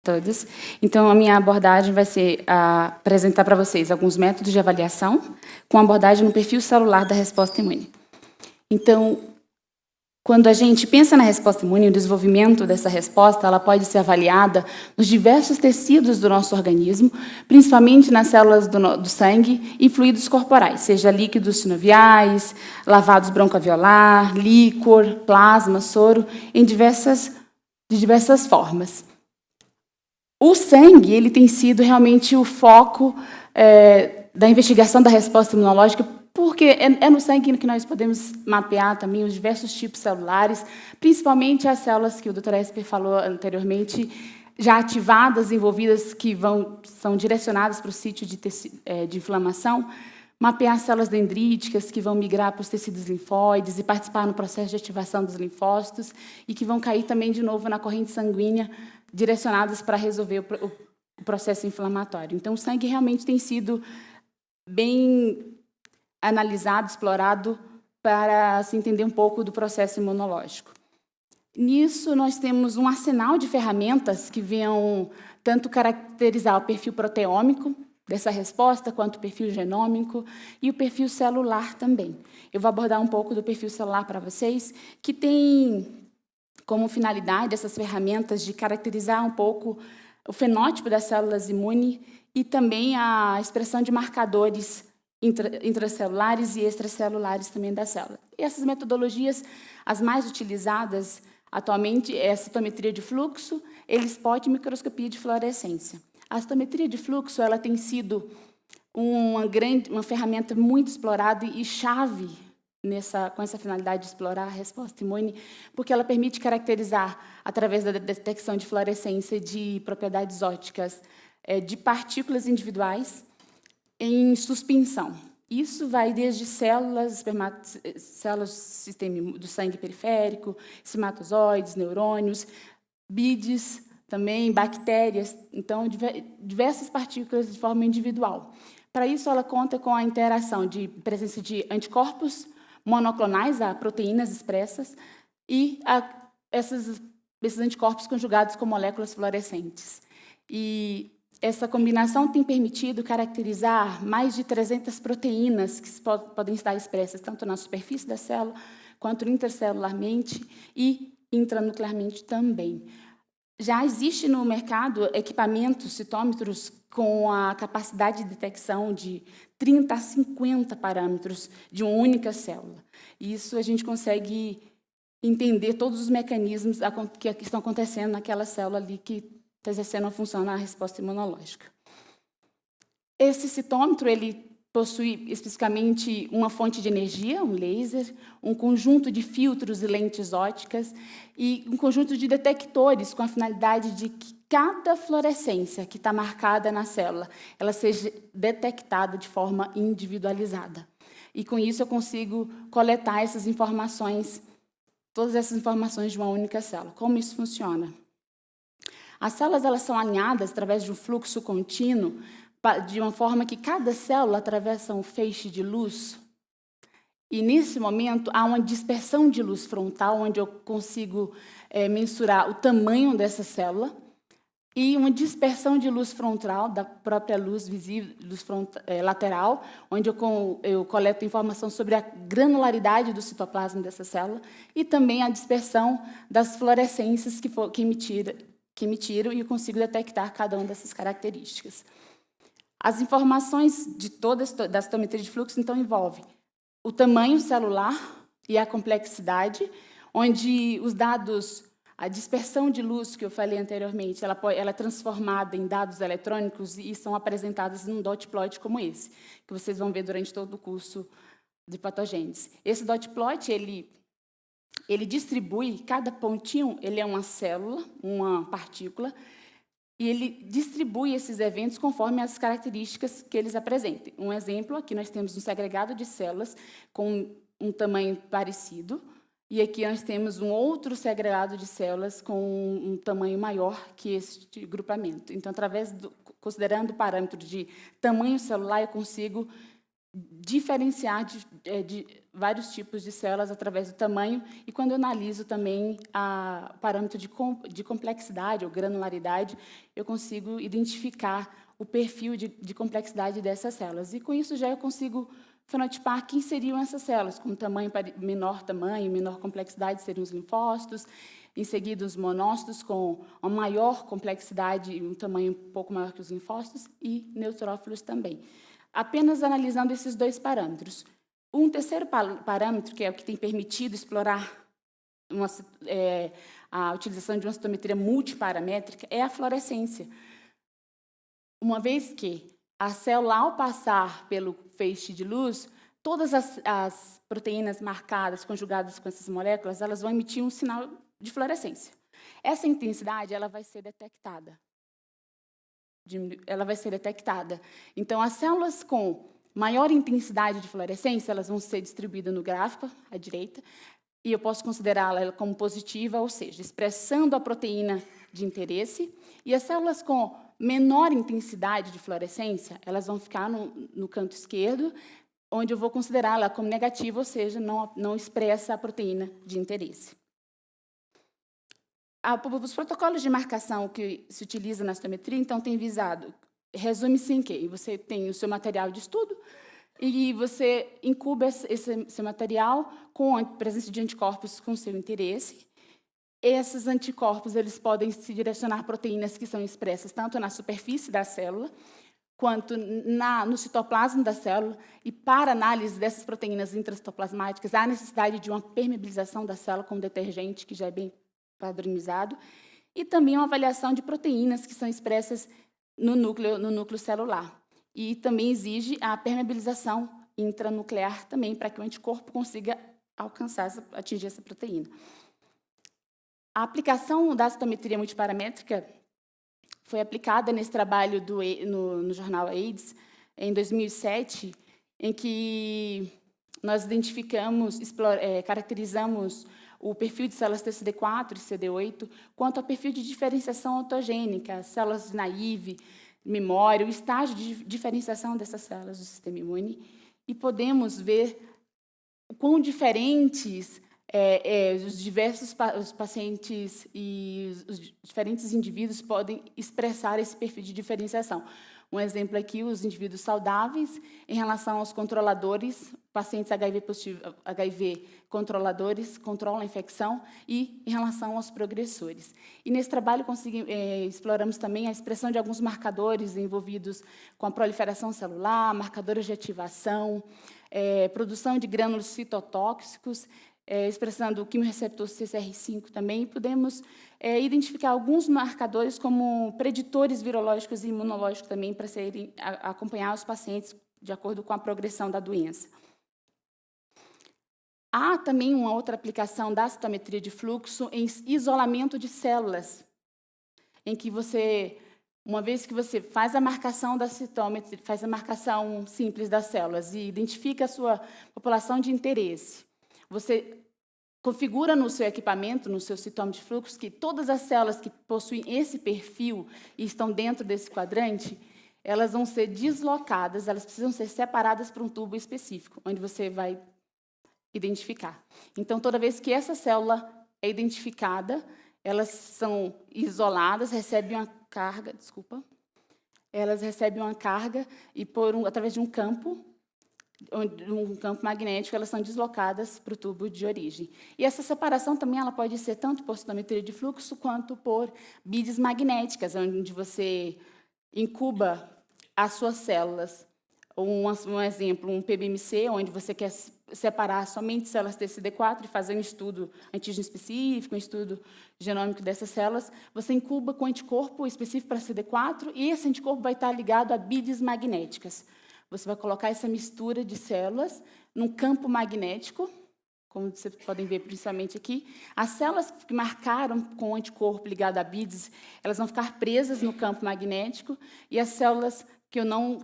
todas. Então, a minha abordagem vai ser apresentar para vocês alguns métodos de avaliação com abordagem no perfil celular da resposta imune. Então, quando a gente pensa na resposta imune, o desenvolvimento dessa resposta, ela pode ser avaliada nos diversos tecidos do nosso organismo, principalmente nas células do sangue e fluidos corporais, seja líquidos sinoviais, lavados broncoalveolar, líquor, plasma, soro, de diversas formas. O sangue ele tem sido realmente o foco da investigação da resposta imunológica, porque é no sangue que nós podemos mapear também os diversos tipos celulares, principalmente as células que o Dr. Esper falou anteriormente, já ativadas, envolvidas, que são direcionadas para o sítio de inflamação, mapear células dendríticas que vão migrar para os tecidos linfóides e participar no processo de ativação dos linfócitos e que vão cair também de novo na corrente sanguínea, direcionadas para resolver o processo inflamatório. Então, o sangue realmente tem sido bem analisado, explorado, para se entender um pouco do processo imunológico. Nisso, nós temos um arsenal de ferramentas que vão tanto caracterizar o perfil proteômico dessa resposta, quanto o perfil genômico e o perfil celular também. Eu vou abordar um pouco do perfil celular para vocês, que tem como finalidade essas ferramentas de caracterizar um pouco o fenótipo das células imunes e também a expressão de marcadores intracelulares e extracelulares também da célula. E essas metodologias, as mais utilizadas atualmente, é a citometria de fluxo, ELISpot e microscopia de fluorescência. A citometria de fluxo ela tem sido uma ferramenta muito explorada e chave com essa finalidade de explorar a resposta imune, porque ela permite caracterizar, através da detecção de fluorescência de propriedades ópticas de partículas individuais em suspensão. Isso vai desde células do sistema do sangue periférico, espermatozoides, neurônios, BIDs, também bactérias, então diversas partículas de forma individual. Para isso, ela conta com a interação de presença de anticorpos monoclonais a proteínas expressas e esses anticorpos conjugados com moléculas fluorescentes. E essa combinação tem permitido caracterizar mais de 300 proteínas que podem estar expressas tanto na superfície da célula, quanto intracelularmente e intranuclearmente também. Já existe no mercado equipamentos, citômetros, com a capacidade de detecção de 30 a 50 parâmetros de uma única célula. Isso a gente consegue entender todos os mecanismos que estão acontecendo naquela célula ali que está exercendo a função na resposta imunológica. Esse citômetro ele possui especificamente uma fonte de energia, um laser, um conjunto de filtros e lentes ópticas e um conjunto de detectores com a finalidade de que cada fluorescência que está marcada na célula ela seja detectada de forma individualizada. E, com isso, eu consigo coletar essas informações, todas essas informações de uma única célula. Como isso funciona? As células elas são alinhadas através de um fluxo contínuo, de uma forma que cada célula atravessa um feixe de luz. E, nesse momento, há uma dispersão de luz frontal, onde eu consigo mensurar o tamanho dessa célula, e uma dispersão de luz frontal, da própria luz visível, luz lateral, onde eu coleto informação sobre a granularidade do citoplasma dessa célula, e também a dispersão das fluorescências que emitiram, e eu consigo detectar cada uma dessas características. As informações da citometria de fluxo, então, envolvem o tamanho celular e a complexidade, onde os dados, a dispersão de luz que eu falei anteriormente, ela é transformada em dados eletrônicos e são apresentadas num dot plot como esse, que vocês vão ver durante todo o curso de patogênese. Esse dot plot, ele distribui, cada pontinho ele é uma célula, uma partícula, e ele distribui esses eventos conforme as características que eles apresentem. Um exemplo, aqui nós temos um segregado de células com um tamanho parecido, e aqui nós temos um outro segregado de células com um tamanho maior que este grupamento. Então, considerando o parâmetro de tamanho celular, eu consigo diferenciar de vários tipos de células através do tamanho, e quando eu analiso também o parâmetro de complexidade ou granularidade, eu consigo identificar o perfil de complexidade dessas células. E, com isso, já eu consigo fenotipar quem seriam essas células, com menor tamanho, menor complexidade seriam os linfócitos, em seguida os monócitos com uma maior complexidade e um tamanho um pouco maior que os linfócitos, e neutrófilos também. Apenas analisando esses dois parâmetros. Um terceiro parâmetro, que é o que tem permitido explorar a utilização de uma citometria multiparamétrica, é a fluorescência. Uma vez que a célula, ao passar pelo feixe de luz, todas as proteínas marcadas, conjugadas com essas moléculas, elas vão emitir um sinal de fluorescência. Essa intensidade ela vai ser detectada. Então, as células com maior intensidade de fluorescência, elas vão ser distribuídas no gráfico, à direita, e eu posso considerá-la como positiva, ou seja, expressando a proteína de interesse, e as células com menor intensidade de fluorescência, elas vão ficar no canto esquerdo, onde eu vou considerá-la como negativa, ou seja, não expressa a proteína de interesse. Os protocolos de marcação que se utiliza na citometria, então, tem visado, resume-se em quê? Você tem o seu material de estudo e você incuba esse seu material com a presença de anticorpos com seu interesse. Esses anticorpos eles podem se direcionar a proteínas que são expressas tanto na superfície da célula, quanto no citoplasma da célula, e para análise dessas proteínas intracitoplasmáticas, há necessidade de uma permeabilização da célula com detergente, que já é bem padronizado, e também uma avaliação de proteínas que são expressas no núcleo celular. E também exige a permeabilização intranuclear também, para que o anticorpo consiga atingir essa proteína. A aplicação da citometria multiparamétrica foi aplicada nesse trabalho no jornal AIDS, em 2007, em que nós identificamos, caracterizamos o perfil de células TCD4 e CD8 quanto ao perfil de diferenciação autogênica, células naive, memória, o estágio de diferenciação dessas células do sistema imune, e podemos ver o quão diferentes os pacientes e os diferentes indivíduos podem expressar esse perfil de diferenciação. Um exemplo aqui, os indivíduos saudáveis em relação aos controladores, pacientes HIV controladores, controlam a infecção, e em relação aos progressores. E nesse trabalho exploramos também a expressão de alguns marcadores envolvidos com a proliferação celular, marcadores de ativação, produção de grânulos citotóxicos, expressando o quimiorreceptor CCR5 também, e podemos identificar alguns marcadores como preditores virológicos e imunológicos também, para acompanhar os pacientes de acordo com a progressão da doença. Há também uma outra aplicação da citometria de fluxo em isolamento de células, em que uma vez que você faz a marcação da citometria, faz a marcação simples das células e identifica a sua população de interesse, você configura no seu equipamento, no seu citômetro de fluxo, que todas as células que possuem esse perfil e estão dentro desse quadrante, elas vão ser deslocadas, elas precisam ser separadas para um tubo específico, onde você vai identificar. Então, toda vez que essa célula é identificada, elas são isoladas, recebem uma carga, elas recebem uma carga e, através de um campo magnético, elas são deslocadas para o tubo de origem. E essa separação também ela pode ser tanto por citometria de fluxo quanto por bides magnéticas, onde você incuba as suas células. Um exemplo, um PBMC, onde você quer separar somente células TCD4 e fazer um estudo antígeno específico, um estudo genômico dessas células, você incuba com anticorpo específico para CD4 e esse anticorpo vai estar ligado a bides magnéticas. Você vai colocar essa mistura de células num campo magnético, como vocês podem ver principalmente aqui. As células que marcaram com o anticorpo ligado a bides, elas vão ficar presas no campo magnético, e as células que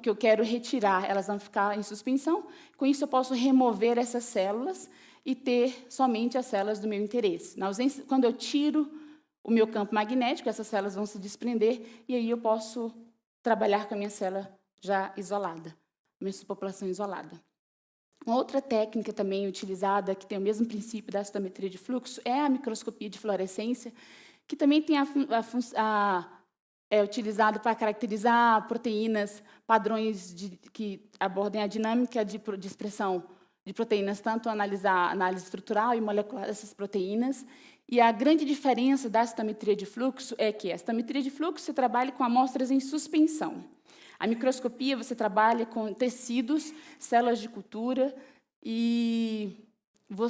eu quero retirar, elas vão ficar em suspensão. Com isso, eu posso remover essas células e ter somente as células do meu interesse. Quando eu tiro o meu campo magnético, essas células vão se desprender, e aí eu posso trabalhar com a minha célula já isolada. uma população isolada. Uma outra técnica também utilizada, que tem o mesmo princípio da citometria de fluxo, é a microscopia de fluorescência, que também tem é utilizado para caracterizar proteínas, padrões que abordem a dinâmica de expressão de proteínas, tanto analisar a análise estrutural e molecular dessas proteínas. E a grande diferença da citometria de fluxo é que a citometria de fluxo você trabalha com amostras em suspensão. A microscopia você trabalha com tecidos, células de cultura, e o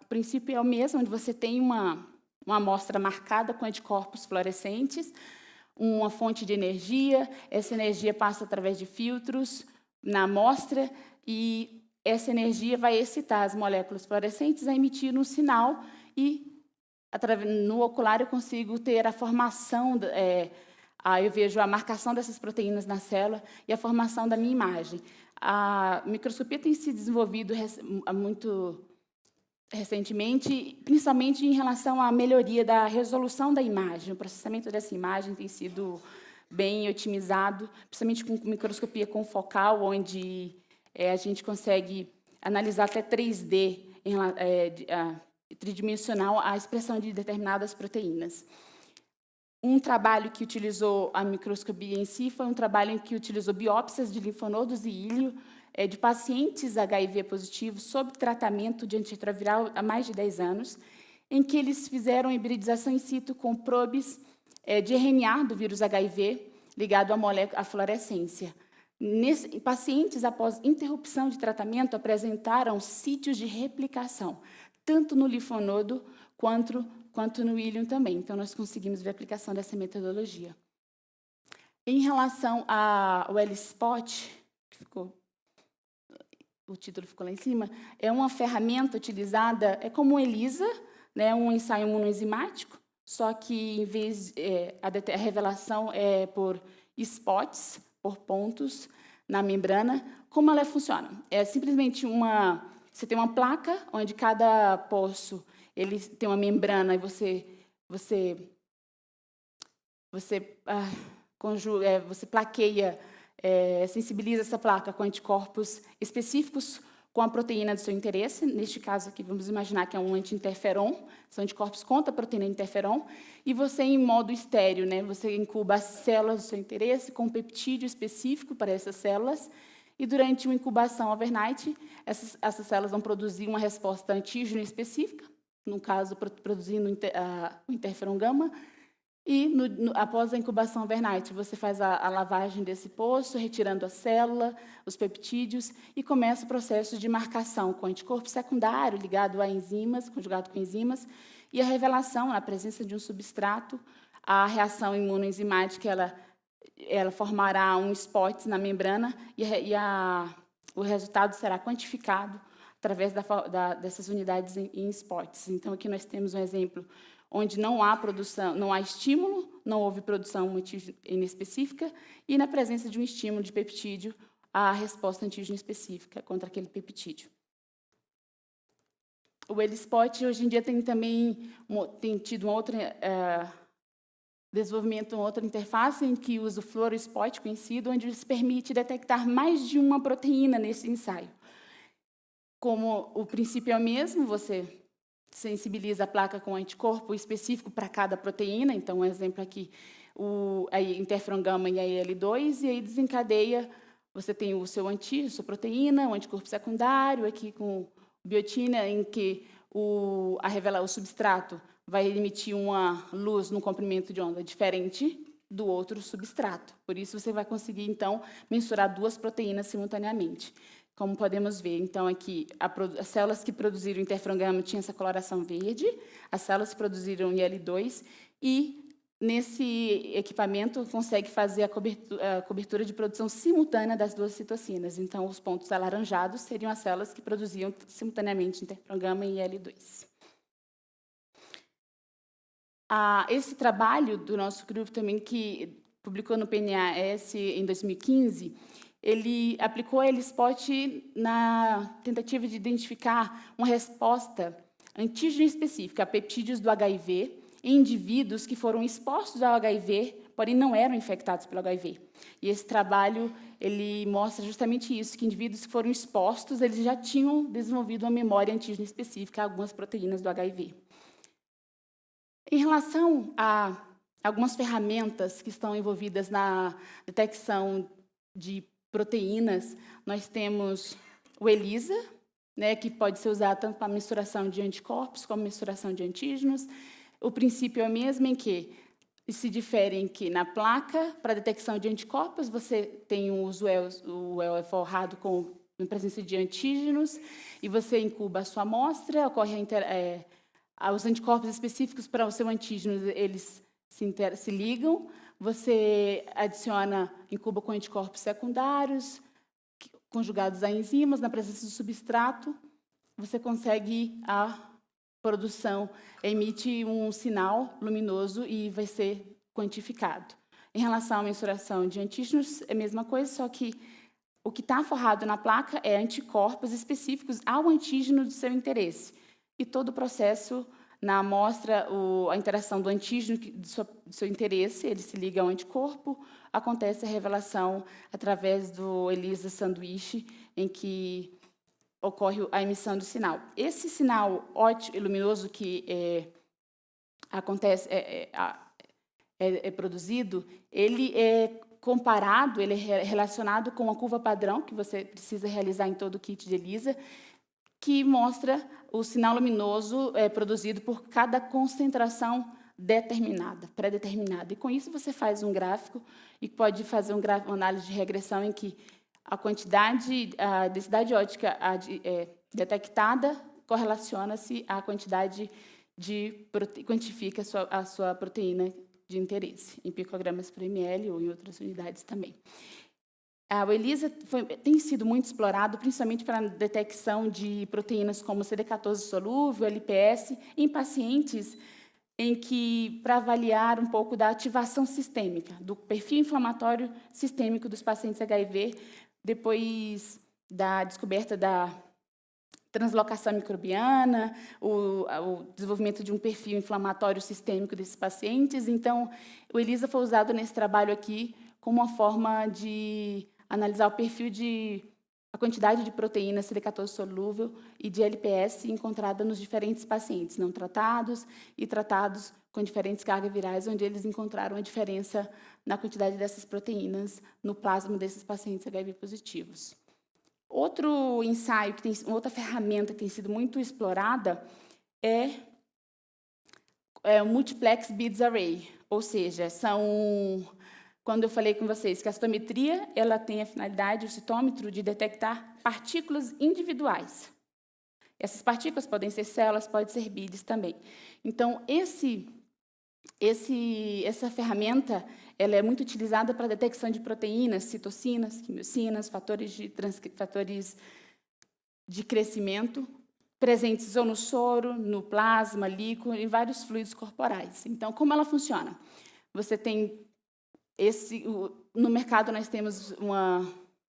princípio é o mesmo, onde você tem uma amostra marcada com anticorpos fluorescentes, uma fonte de energia, essa energia passa através de filtros na amostra, e essa energia vai excitar as moléculas fluorescentes a emitir um sinal, e no ocular eu consigo ter a formação, eu vejo a marcação dessas proteínas na célula e a formação da minha imagem. A microscopia tem se desenvolvido muito recentemente, principalmente em relação à melhoria da resolução da imagem. O processamento dessa imagem tem sido bem otimizado, principalmente com microscopia confocal, onde a gente consegue analisar até 3D, tridimensional, a expressão de determinadas proteínas. Um trabalho que utilizou a microscopia em si foi um trabalho em que utilizou biópsias de linfonodos e íleo de pacientes HIV positivos sob tratamento de antirretroviral há mais de 10 anos, em que eles fizeram hibridização in situ com probes de RNA do vírus HIV ligado à fluorescência. Pacientes, após interrupção de tratamento, apresentaram sítios de replicação, tanto no linfonodo quanto no ílion também. Então, nós conseguimos ver a aplicação dessa metodologia. Em relação ao ELISpot, o título ficou lá em cima, é uma ferramenta utilizada, é como um ELISA, né, um ensaio imunoenzimático, só que, em vez a revelação é por spots, por pontos na membrana. Como ela funciona? É simplesmente você tem uma placa, onde cada poço ele tem uma membrana, e você plaqueia, sensibiliza essa placa com anticorpos específicos com a proteína do seu interesse. Neste caso aqui, vamos imaginar que é um anti-interferon, são anticorpos contra a proteína interferon, e você, em modo estéreo, né, você incuba as células do seu interesse com um peptídeo específico para essas células, e durante uma incubação overnight, essas células vão produzir uma resposta antígeno específica, no caso, produzindo o interferon gama, e, após a incubação overnight, você faz a lavagem desse poço, retirando a célula, os peptídeos, e começa o processo de marcação com anticorpo secundário ligado a enzimas, conjugado com enzimas, e a revelação, na presença de um substrato, a reação imunoenzimática, ela formará um spot na membrana, e o resultado será quantificado através dessas unidades em spots. Então, aqui nós temos um exemplo onde não há produção, não há estímulo, não houve produção antígena específica, e na presença de um estímulo de peptídeo, a resposta antígena específica contra aquele peptídeo. O ELISpot, hoje em dia, tem tido desenvolvimento, uma outra interface, em que usa o fluorospot conhecido, onde se permite detectar mais de uma proteína nesse ensaio. Como o princípio é o mesmo, você sensibiliza a placa com anticorpo específico para cada proteína. Então, um exemplo aqui, a interferon gama e a IL-2, e aí desencadeia, você tem o seu sua proteína, o anticorpo secundário, aqui com biotina, em que o substrato vai emitir uma luz no comprimento de onda diferente do outro substrato. Por isso, você vai conseguir, então, mensurar duas proteínas simultaneamente. Como podemos ver, então, aqui, as células que produziram interferon gama tinham essa coloração verde, as células que produziram IL-2, e, nesse equipamento, consegue fazer a cobertura de produção simultânea das duas citocinas. Então, os pontos alaranjados seriam as células que produziam simultaneamente interferon gama e IL-2. Esse trabalho do nosso grupo também, que publicou no PNAS em 2015, ele aplicou a ELISpot na tentativa de identificar uma resposta antígena específica a peptídeos do HIV em indivíduos que foram expostos ao HIV porém não eram infectados pelo HIV. E esse trabalho ele mostra justamente isso, que indivíduos que foram expostos, eles já tinham desenvolvido uma memória antígena específica a algumas proteínas do HIV. Em relação a algumas ferramentas que estão envolvidas na detecção de proteínas, nós temos o ELISA, né, que pode ser usado tanto para mensuração de anticorpos como mensuração de antígenos. O princípio é o mesmo, em que se difere em que na placa, para detecção de anticorpos, você tem o UEL é forrado com a presença de antígenos, e você incuba a sua amostra, ocorre os anticorpos específicos para o seu antígeno, eles se ligam, você incuba com anticorpos secundários, conjugados a enzimas, na presença do substrato, você consegue a produção, emite um sinal luminoso e vai ser quantificado. Em relação à mensuração de antígenos, é a mesma coisa, só que o que está forrado na placa é anticorpos específicos ao antígeno do seu interesse. E todo o processo, na amostra, a interação do antígeno do seu interesse, ele se liga ao anticorpo, acontece a revelação através do ELISA sanduíche, em que ocorre a emissão do sinal. Esse sinal óptico e luminoso que é produzido, ele é comparado, ele é relacionado com a curva padrão que você precisa realizar em todo o kit de ELISA, que mostra o sinal luminoso produzido por cada concentração determinada, pré-determinada. E com isso você faz um gráfico e pode fazer uma análise de regressão em que a densidade óptica detectada correlaciona-se à quantidade quantifica a sua proteína de interesse, em picogramas por ml ou em outras unidades também. O ELISA tem sido muito explorado, principalmente para a detecção de proteínas como CD14 solúvel, LPS, em pacientes para avaliar um pouco da ativação sistêmica, do perfil inflamatório sistêmico dos pacientes HIV, depois da descoberta da translocação microbiana, o desenvolvimento de um perfil inflamatório sistêmico desses pacientes. Então, o ELISA foi usado nesse trabalho aqui como uma forma de analisar o perfil a quantidade de proteína CD14 solúvel e de LPS encontrada nos diferentes pacientes não tratados e tratados com diferentes cargas virais, onde eles encontraram a diferença na quantidade dessas proteínas no plasma desses pacientes HIV positivos. Outro ensaio, outra ferramenta que tem sido muito explorada é o Multiplex Beads Array, ou seja, quando eu falei com vocês que a citometria ela tem a finalidade, o citômetro, de detectar partículas individuais. Essas partículas podem ser células, podem ser beads também. Então, essa ferramenta ela é muito utilizada para a detecção de proteínas, citocinas, quimiocinas, fatores de crescimento, presentes ou no soro, no plasma, líquido, em vários fluidos corporais. Então, como ela funciona? Você tem no mercado nós temos uma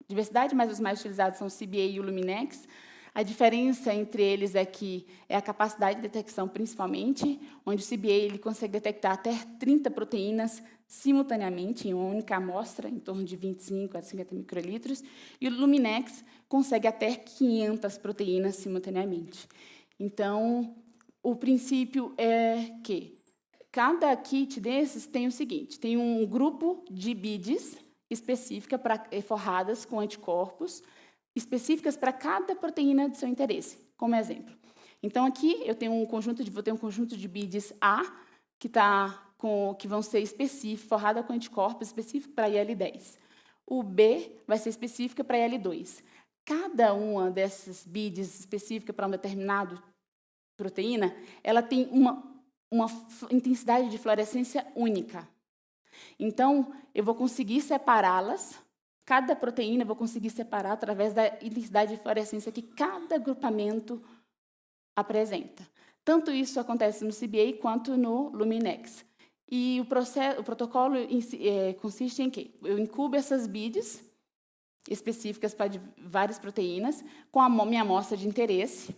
diversidade, mas os mais utilizados são o CBA e o Luminex. A diferença entre eles é que é a capacidade de detecção, principalmente, onde o CBA ele consegue detectar até 30 proteínas simultaneamente, em uma única amostra, em torno de 25 a 50 microlitros, e o Luminex consegue até 500 proteínas simultaneamente. Então, o princípio é que cada kit desses tem o seguinte, tem um grupo de beads específica forradas com anticorpos, específicas para cada proteína de seu interesse, como exemplo. Então, aqui eu tenho vou ter um conjunto de beads A, que vão ser forrada com anticorpos específico para IL-10. O B vai ser específica para IL-2. Cada uma dessas beads específica para uma determinada proteína, ela tem uma intensidade de fluorescência única. Então, eu vou conseguir separá-las, cada proteína eu vou conseguir separar através da intensidade de fluorescência que cada agrupamento apresenta. Tanto isso acontece no CBA quanto no Luminex. E o protocolo consiste em que eu incubo essas beads específicas para várias proteínas com a minha amostra de interesse.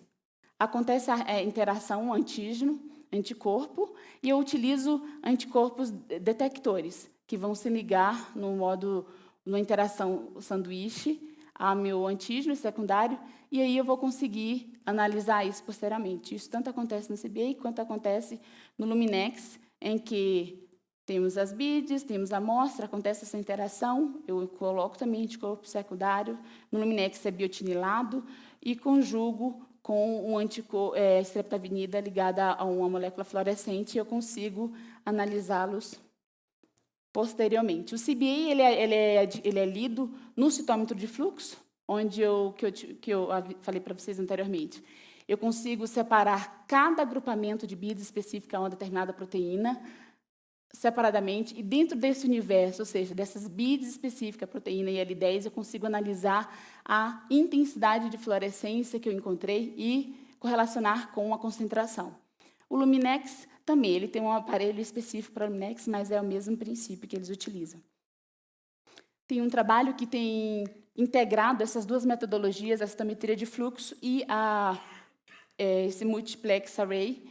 Acontece a interação antígeno, anticorpo, e eu utilizo anticorpos detectores, que vão se ligar numa interação sanduíche ao meu antígeno secundário, e aí eu vou conseguir analisar isso posteriormente. Isso tanto acontece no CBA quanto acontece no Luminex, em que temos as BIDs, temos a amostra, acontece essa interação, eu coloco também anticorpo secundário, no Luminex é biotinilado, e conjugo com um streptavidina ligada a uma molécula fluorescente, e eu consigo analisá-los posteriormente. O CBA ele é lido no citômetro de fluxo, onde que eu falei para vocês anteriormente. Eu consigo separar cada agrupamento de BIDs específica a uma determinada proteína separadamente, e dentro desse universo, ou seja, dessas BIDs específicas, proteína IL-10, eu consigo analisar a intensidade de fluorescência que eu encontrei e correlacionar com a concentração. O Luminex também, ele tem um aparelho específico para o Luminex, mas é o mesmo princípio que eles utilizam. Tem um trabalho que tem integrado essas duas metodologias, a citometria de fluxo e esse multiplex array,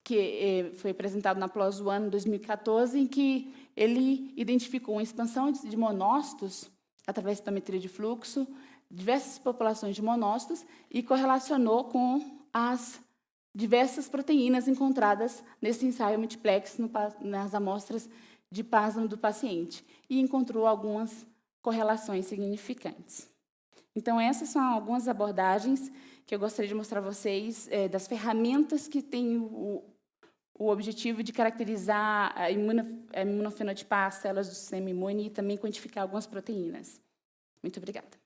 que foi apresentado na PLOS One em 2014, em que ele identificou uma expansão de monócitos através da citometria de fluxo, diversas populações de monócitos, e correlacionou com as diversas proteínas encontradas nesse ensaio multiplex nas amostras de plasma do paciente, e encontrou algumas correlações significantes. Então, essas são algumas abordagens que eu gostaria de mostrar a vocês, das ferramentas que têm o objetivo de caracterizar, imunofenotipar as células do sistema imune e também quantificar algumas proteínas. Muito obrigada.